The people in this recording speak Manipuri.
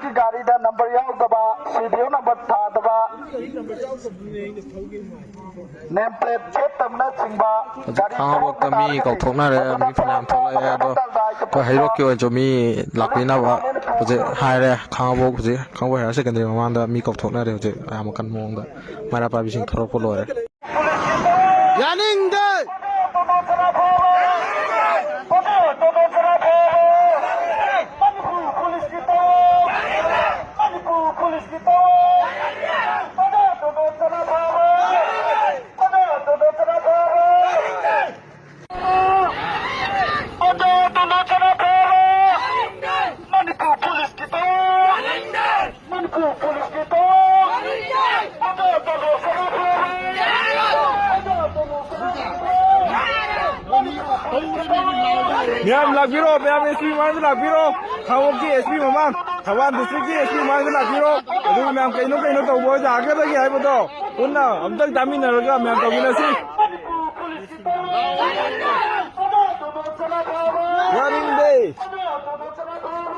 की गाड़ी दा नंबर याउदबा सीडीओ नंबर थादबा नेम प्लेट चेक तमना चिंबा गाड़ी खाबोक्ता मी कौथोकनारे मी फनाम थोलाए अदो तो हाइरोक की जो मी लाक्पिनाबा हुजे हाइरे खाबोक हुजे खाबो हायर सेकेंडरी ममांदा मी कौथोकनारे हुजे आमकन मोंगदा मारा पाबिसिंग थरोपो लोरे यानिंगदे Miam Lagbiro, Miam SP Man Lagbiro, Kawoki SP Maman, Tawan District SP Man Lagbiro, Miam Kaino Kaino to Boja, Agaki Ibodo, Una, Amtal Tamina Raga, Miam Toginasi. Running day.